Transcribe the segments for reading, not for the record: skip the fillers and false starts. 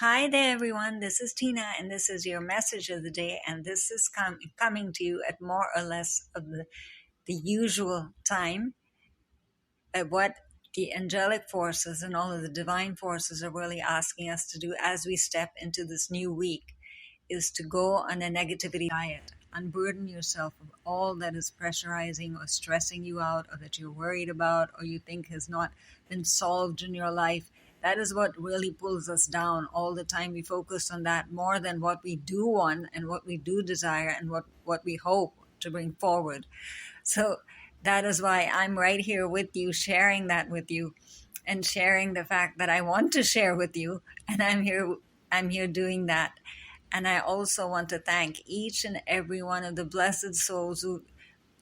Hi there, everyone. This is Tina, and this is your message of the day. And this is coming to you at more or less of the usual time at what the angelic forces and all of the divine forces are really asking us to do as we step into this new week is to go on a negativity diet. Unburden yourself of all that is pressurizing or stressing you out, or that you're worried about, or you think has not been solved in your life. That is what really pulls us down all the time. We focus on that more than what we do want and what we do desire and what we hope to bring forward. So that is why I'm right here with you, sharing that with you and sharing the fact that I want to share with you. And I'm here doing that. And I also want to thank each and every one of the blessed souls who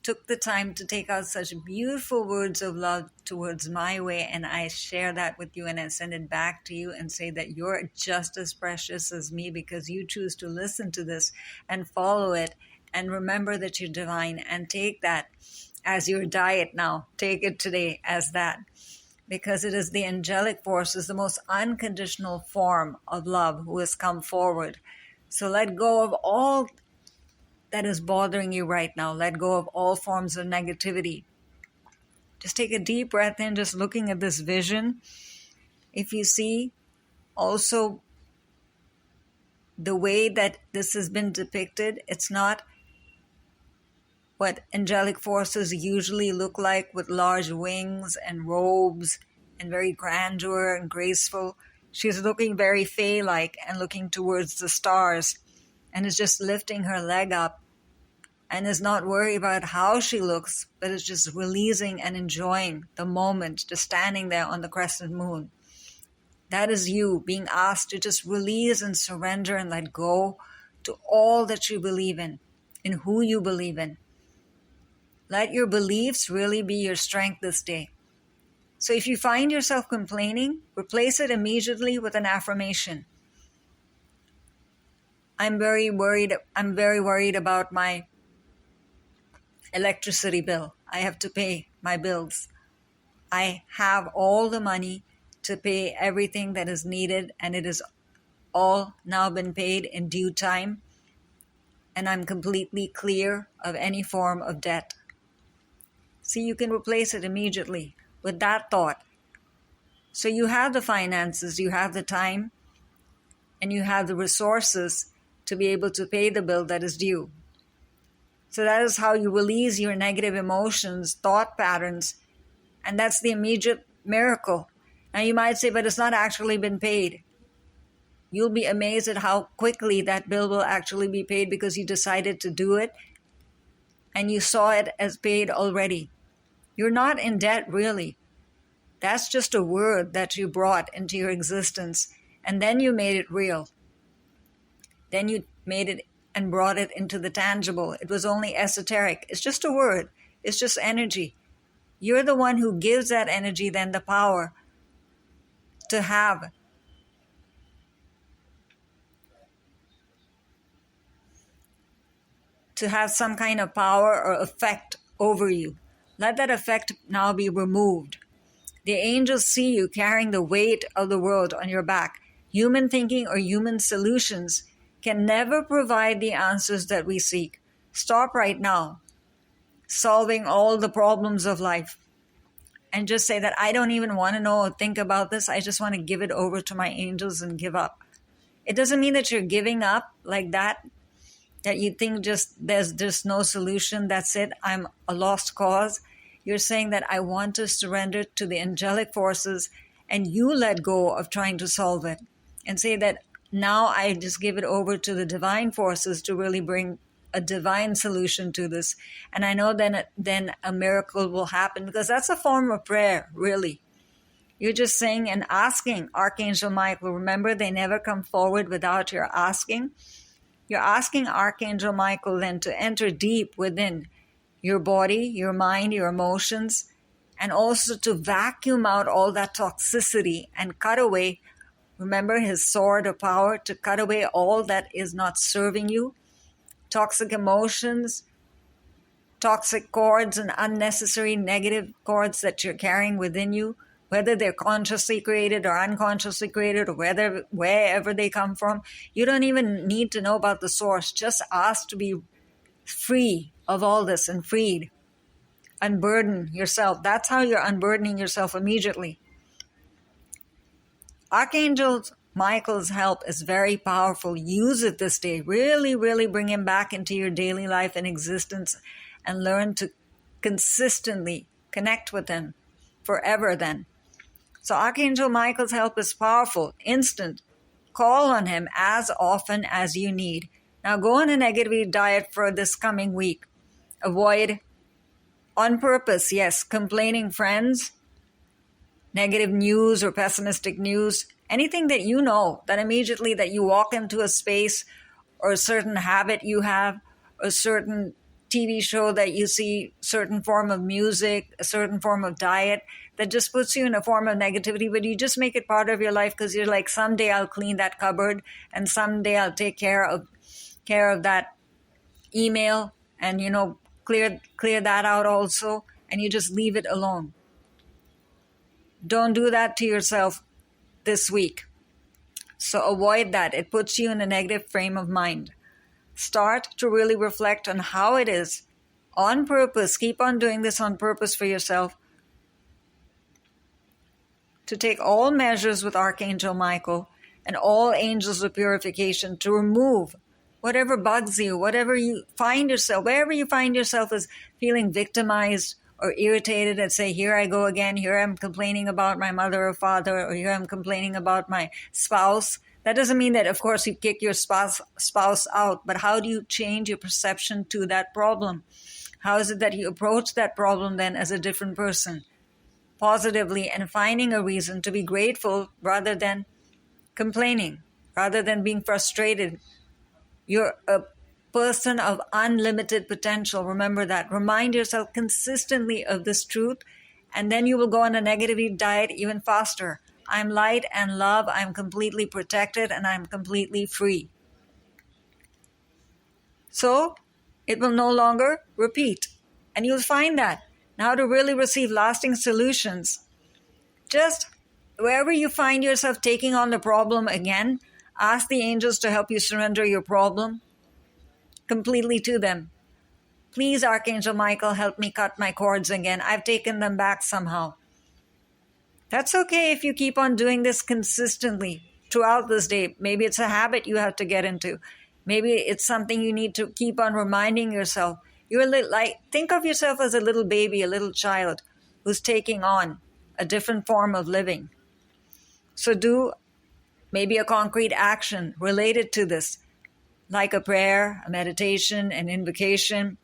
took the time to take out such beautiful words of love towards my way. And I share that with you and I send it back to you and say that you're just as precious as me because you choose to listen to this and follow it and remember that you're divine and take that as your diet now. Take it today as that, because it is the angelic force, is the most unconditional form of love who has come forward. So let go of all that is bothering you right now. Let go of all forms of negativity. Just take a deep breath in, just looking at this vision. If you see also the way that this has been depicted, it's not what angelic forces usually look like, with large wings and robes and very grandeur and graceful. She's looking very fae-like and looking towards the stars and is just lifting her leg up and is not worried about how she looks, but is just releasing and enjoying the moment, just standing there on the crescent moon. That is you being asked to just release and surrender and let go to all that you believe in who you believe in. Let your beliefs really be your strength this day. So if you find yourself complaining, replace it immediately with an affirmation. I'm very worried about my electricity bill. I have to pay my bills. I have all the money to pay everything that is needed, and it is all now been paid in due time, and I'm completely clear of any form of debt. See, you can replace it immediately with that thought. So you have the finances, you have the time, and you have the resources to be able to pay the bill that is due. So that is how you release your negative emotions, thought patterns, and that's the immediate miracle. Now you might say, but it's not actually been paid. You'll be amazed at how quickly that bill will actually be paid because you decided to do it and you saw it as paid already. You're not in debt, really. That's just a word that you brought into your existence, and then you made it real. Then you made it and brought it into the tangible. It was only esoteric. It's just a word. It's just energy. You're the one who gives that energy then the power to have some kind of power or effect over you. Let that effect now be removed. The angels see you carrying the weight of the world on your back. Human thinking or human solutions can never provide the answers that we seek. Stop right now solving all the problems of life and just say that I don't even want to know or think about this. I just want to give it over to my angels and give up. It doesn't mean that you're giving up like that you think just there's just no solution. That's it. I'm a lost cause. You're saying that I want to surrender to the angelic forces and you let go of trying to solve it and say that now I just give it over to the divine forces to really bring a divine solution to this. And I know then a miracle will happen, because that's a form of prayer, really. You're just saying and asking Archangel Michael. Remember, they never come forward without your asking. You're asking Archangel Michael then to enter deep within your body, your mind, your emotions, and also to vacuum out all that toxicity and cut away. Remember his sword of power, to cut away all that is not serving you. Toxic emotions, toxic cords and unnecessary negative cords that you're carrying within you. whether they're consciously created or unconsciously created, or wherever they come from. You don't even need to know about the source. Just ask to be free of all this and freed. Unburden yourself. That's how you're unburdening yourself immediately. Archangel Michael's help is very powerful. Use it this day. Really, really bring him back into your daily life and existence, and learn to consistently connect with him forever then. So Archangel Michael's help is powerful, instant. Call on him as often as you need. Now go on a negativity diet for this coming week. Avoid, on purpose, yes, complaining friends, negative news or pessimistic news, anything that you know that immediately that you walk into a space, or a certain habit you have, a certain TV show that you see, certain form of music, a certain form of diet that just puts you in a form of negativity, but you just make it part of your life because you're like, someday I'll clean that cupboard, and someday I'll take care of that email, and clear that out also, and you just leave it alone. Don't do that to yourself this week. So avoid that. It puts you in a negative frame of mind. Start to really reflect on how it is, on purpose. Keep on doing this on purpose for yourself, to take all measures with Archangel Michael and all angels of purification to remove whatever bugs you, wherever you find yourself as feeling victimized or irritated, and say, here I go again, here I'm complaining about my mother or father, or here I'm complaining about my spouse. That doesn't mean that, of course, you kick your spouse out, but how do you change your perception to that problem? How is it that you approach that problem then as a different person, positively, and finding a reason to be grateful rather than complaining, rather than being frustrated? You're a person of unlimited potential. Remember that. Remind yourself consistently of this truth, and then you will go on a negativity diet even faster. I'm light and love. I'm completely protected, and I'm completely free. So it will no longer repeat. And you'll find that. Now, to really receive lasting solutions, just wherever you find yourself taking on the problem again, ask the angels to help you surrender your problem completely to them. Please, Archangel Michael, help me cut my cords again. I've taken them back somehow. That's okay if you keep on doing this consistently throughout this day. Maybe it's a habit you have to get into. Maybe it's something you need to keep on reminding yourself. Think of yourself as a little baby, a little child who's taking on a different form of living. So do maybe a concrete action related to this, like a prayer, a meditation, an invocation,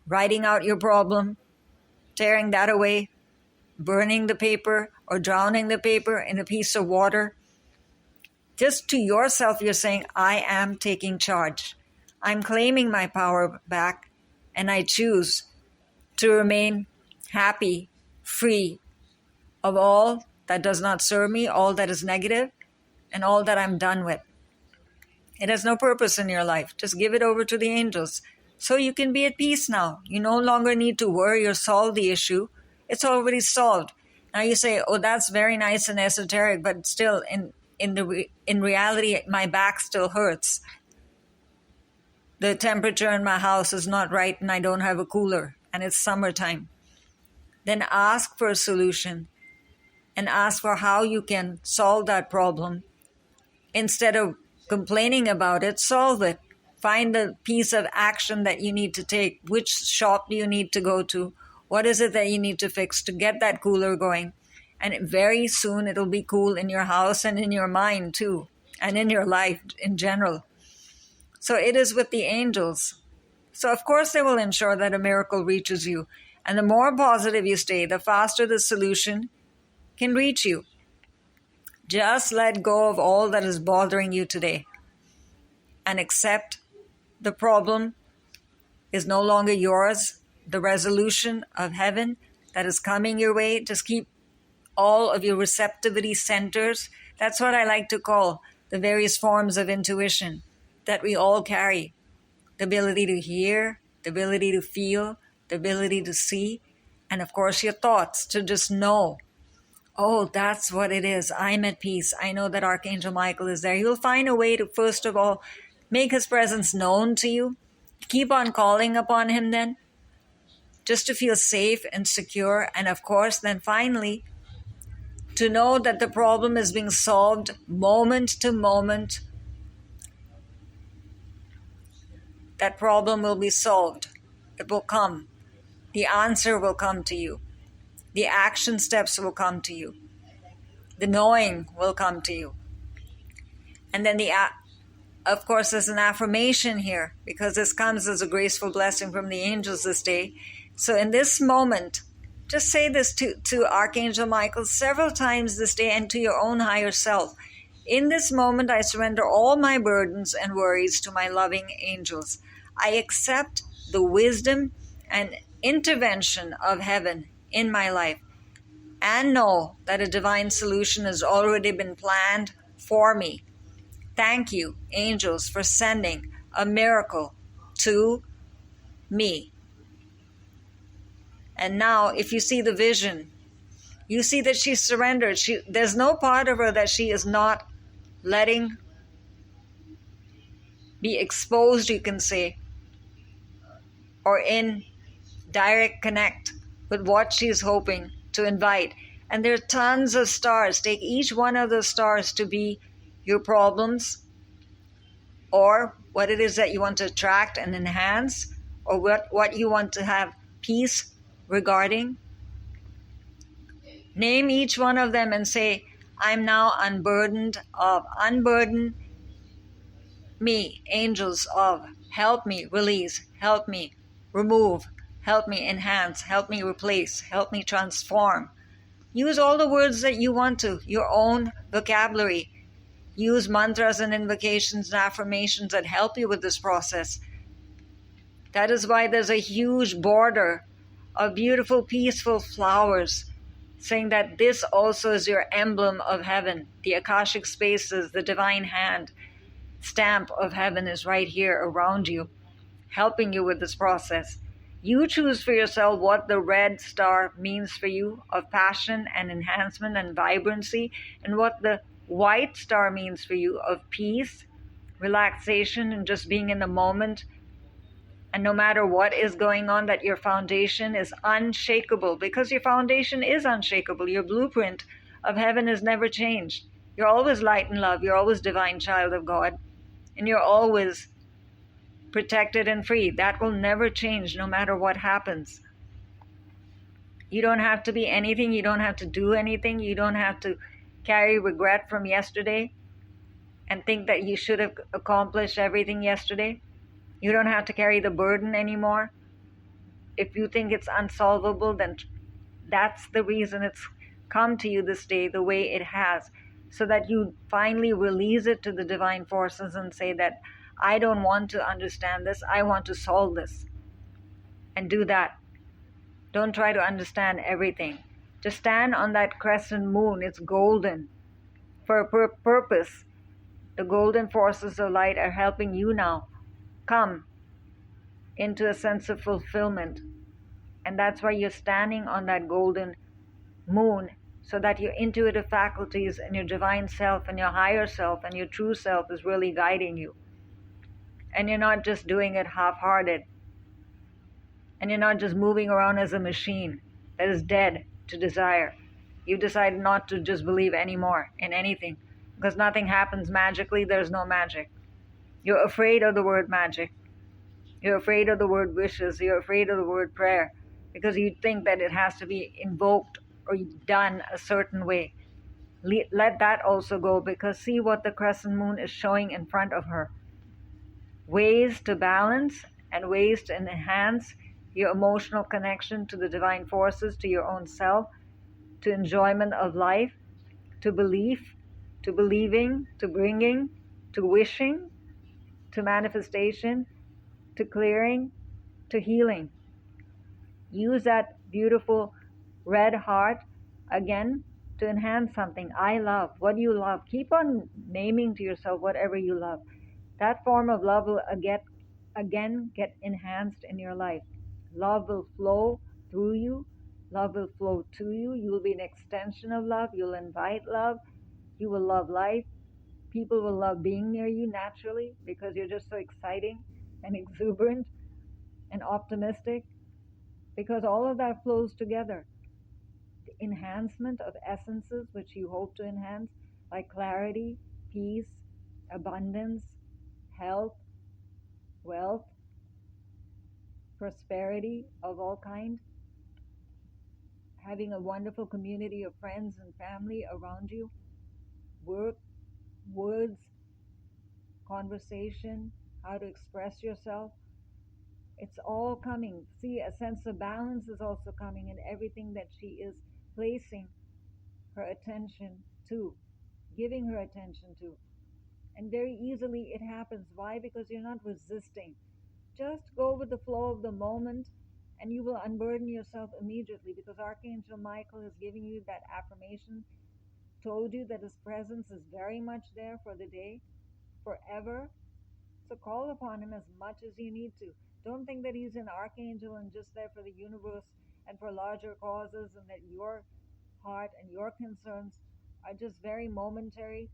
writing out your problem, tearing that away, burning the paper, or drowning the paper in a piece of water. Just to yourself, you're saying, I am taking charge. I'm claiming my power back, and I choose to remain happy, free of all that does not serve me, all that is negative, and all that I'm done with. It has no purpose in your life. Just give it over to the angels. So you can be at peace now. You no longer need to worry or solve the issue. It's already solved. Now you say, oh, that's very nice and esoteric, but still in reality, my back still hurts. The temperature in my house is not right, and I don't have a cooler, and it's summertime. Then ask for a solution, and ask for how you can solve that problem. Instead of complaining about it, solve it. Find the piece of action that you need to take. Which shop do you need to go to? What is it that you need to fix to get that cooler going? And very soon it'll be cool in your house and in your mind too, and in your life in general. So it is with the angels. So of course they will ensure that a miracle reaches you. And the more positive you stay, the faster the solution can reach you. Just let go of all that is bothering you today and accept the problem is no longer yours. The resolution of heaven that is coming your way, just keep all of your receptivity centers. That's what I like to call the various forms of intuition that we all carry. The ability to hear, the ability to feel, the ability to see, and of course your thoughts, to just know Oh, that's what it is. I'm at peace. I know that Archangel Michael is there. You'll find a way to, first of all, make his presence known to you. Keep on calling upon him then, just to feel safe and secure. And of course, then finally, to know that the problem is being solved moment to moment. That problem will be solved. It will come. The answer will come to you. The action steps will come to you. The knowing will come to you. And then of course, there's an affirmation here because this comes as a graceful blessing from the angels this day. So in this moment, just say this to Archangel Michael several times this day and to your own higher self. In this moment, I surrender all my burdens and worries to my loving angels. I accept the wisdom and intervention of heaven in my life and know that a divine solution has already been planned for me. Thank you, angels, for sending a miracle to me. And now, if you see the vision, you see that she's surrendered. There's no part of her that she is not letting be exposed, you can say, or in direct connect with what she's hoping to invite. And there are tons of stars. Take each one of those stars to be your problems, or what it is that you want to attract and enhance, or what you want to have peace regarding. Name each one of them and say, I'm now unburdened of. Unburden me, angels of. Help me release. Help me remove. Help me enhance. Help me replace. Help me transform. Use all the words that you want to, your own vocabulary. Use mantras and invocations and affirmations that help you with this process. That is why there's a huge border of beautiful, peaceful flowers, saying that this also is your emblem of heaven. The Akashic spaces, the divine hand stamp of heaven is right here around you, helping you with this process. You choose for yourself what the red star means for you of passion and enhancement and vibrancy, and what the white star means for you of peace, relaxation, and just being in the moment. And no matter what is going on, that your foundation is unshakable, because your foundation is unshakable. Your blueprint of heaven is never changed. You're always light and love. You're always divine child of God. And you're always protected and free. That will never change no matter what happens. You don't have to be anything. You don't have to do anything. You don't have to carry regret from yesterday and think that you should have accomplished everything yesterday. You don't have to carry the burden anymore. If you think it's unsolvable, then that's the reason it's come to you this day the way it has, so that you finally release it to the divine forces and say that I don't want to understand this, I want to solve this. And do that. Don't try to understand everything. Just stand on that crescent moon. It's golden for a purpose. The golden forces of light are helping you now come into a sense of fulfillment. And that's why you're standing on that golden moon, so that your intuitive faculties and your divine self and your higher self and your true self is really guiding you. And you're not just doing it half-hearted. And you're not just moving around as a machine that is dead to desire. You decide not to just believe anymore in anything, because nothing happens magically. There's no magic. You're afraid of the word magic. You're afraid of the word wishes. You're afraid of the word prayer, because you think that it has to be invoked or done a certain way. Let that also go, because see what the crescent moon is showing in front of her. Ways to balance and ways to enhance your emotional connection to the divine forces, to your own self, to enjoyment of life, to belief, to believing, to bringing, to wishing, to manifestation, to clearing, to healing. Use that beautiful red heart again to enhance something. I love. What do you love? Keep on naming to yourself whatever you love. That form of love will again get enhanced in your life. Love will flow through you. Love will flow to you. You will be an extension of love. You'll invite love. You will love life. People will love being near you naturally because you're just so exciting and exuberant and optimistic because all of that flows together. The enhancement of essences which you hope to enhance, like clarity, peace, abundance, health, wealth, prosperity of all kind, having a wonderful community of friends and family around you, work, words, conversation, how to express yourself. It's all coming. See, a sense of balance is also coming in everything that she is placing her attention to, giving her attention to. And very easily it happens. Why? Because you're not resisting. Just go with the flow of the moment and you will unburden yourself immediately because Archangel Michael is giving you that affirmation, told you that his presence is very much there for the day, forever. So call upon him as much as you need to. Don't think that he's an archangel and just there for the universe and for larger causes and that your heart and your concerns are just very momentary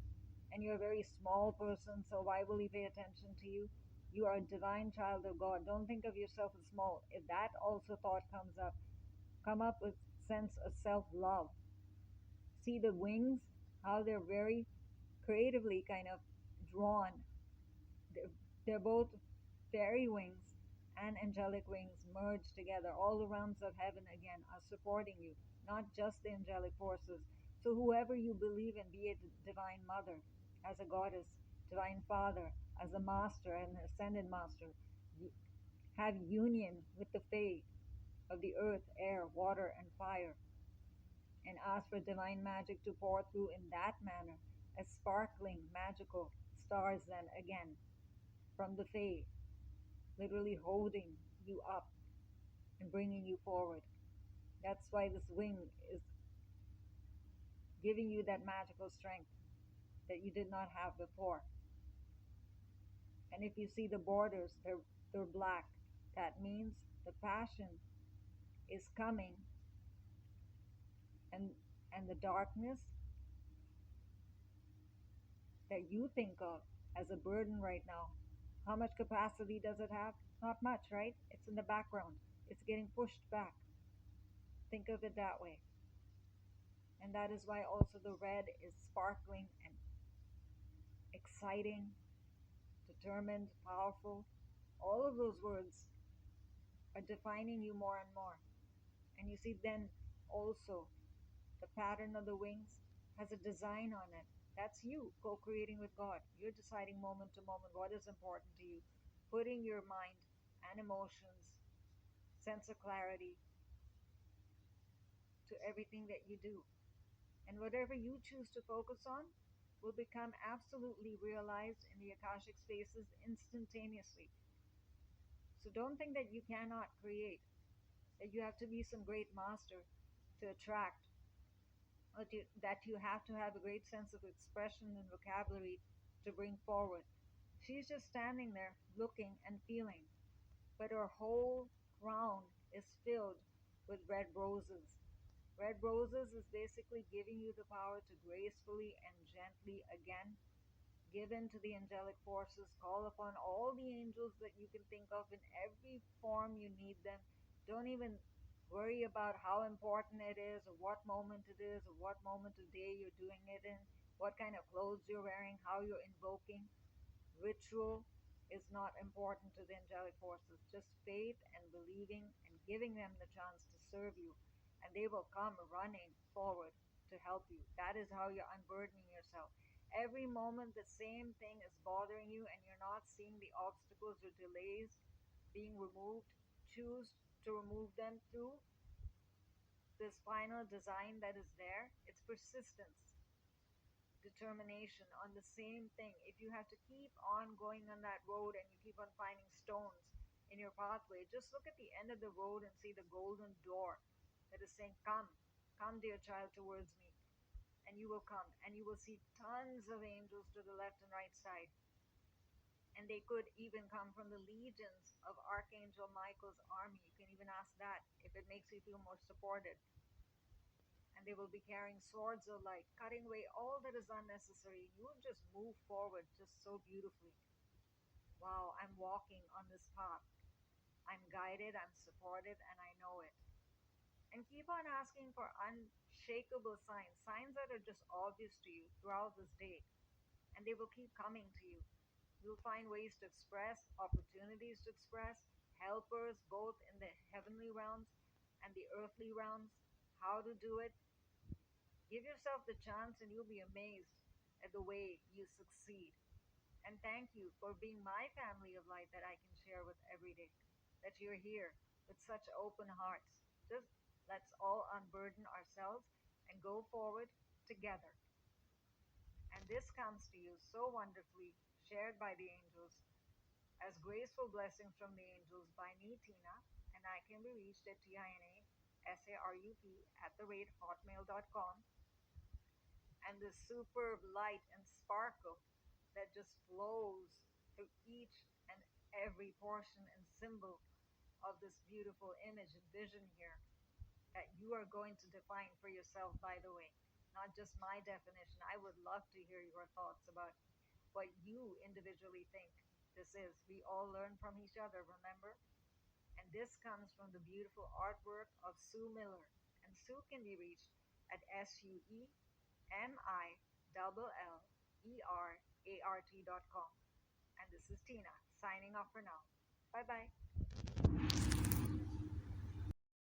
and you're a very small person, so why will he pay attention to you? You are a divine child of God. Don't think of yourself as small. If that also thought comes up, come up with sense of self-love. See the wings, how they're very creatively kind of drawn. They're both fairy wings and angelic wings merged together. All the realms of heaven again are supporting you, not just the angelic forces. So whoever you believe in, be it divine mother, as a goddess, divine father, as a master and ascended master, have union with the fae of the earth, air, water, and fire, and ask for divine magic to pour through in that manner, as sparkling, magical stars then again from the fae, literally holding you up and bringing you forward. That's why this wing is giving you that magical strength that you did not have before. And if you see the borders, they're black. That means the passion is coming, and the darkness that you think of as a burden right now, how much capacity does it have? Not much, right? It's in the background. It's getting pushed back. Think of it that way. And that is why also the red is sparkling and exciting, determined, powerful. All of those words are defining you more and more. And you see, then also the pattern of the wings has a design on it. That's you co creating with God. You're deciding moment to moment what is important to you, putting your mind and emotions, sense of clarity to everything that you do. And whatever you choose to focus on will become absolutely realized in the Akashic spaces instantaneously. So don't think that you cannot create, that you have to be some great master to attract, or that you have to have a great sense of expression and vocabulary to bring forward. She's just standing there looking and feeling, but her whole crown is filled with red roses. Red roses is basically giving you the power to gracefully and gently again give in to the angelic forces, call upon all the angels that you can think of in every form you need them. Don't even worry about how important it is, or what moment it is, or what moment of day you're doing it in, what kind of clothes you're wearing, how you're invoking. Ritual is not important to the angelic forces. Just faith and believing and giving them the chance to serve you. And they will come running forward to help you. That is how you're unburdening yourself. Every moment, the same thing is bothering you, and you're not seeing the obstacles or delays being removed. Choose to remove them through this final design that is there. It's persistence, determination on the same thing. If you have to keep on going on that road and you keep on finding stones in your pathway, just look at the end of the road and see the golden door that is saying, "Come, come, dear child, towards me." And you will come, and you will see tons of angels to the left and right side. And they could even come from the legions of Archangel Michael's army. You can even ask that if it makes you feel more supported. And they will be carrying swords of light, cutting away all that is unnecessary. You will just move forward just so beautifully. Wow, I'm walking on this path. I'm guided, I'm supported, and I know it. And keep on asking for unshakable signs, signs that are just obvious to you throughout this day, and they will keep coming to you. You'll find ways to express, opportunities to express, helpers both in the heavenly realms and the earthly realms, how to do it. Give yourself the chance, and you'll be amazed at the way you succeed. And thank you for being my family of light that I can share with every day. That you're here with such open hearts. Just let's all unburden ourselves and go forward together. And this comes to you so wonderfully, shared by the angels, as graceful blessings from the angels by me, Tina, and I can be reached at TinaSarup@hotmail.com. And the superb light and sparkle that just flows through each and every portion and symbol of this beautiful image and vision here that you are going to define for yourself, by the way. Not just my definition. I would love to hear your thoughts about what you individually think this is. We all learn from each other, remember? And this comes from the beautiful artwork of Sue Miller. And Sue can be reached at SUEMILLERART.com. And this is Tina signing off for now. Bye bye.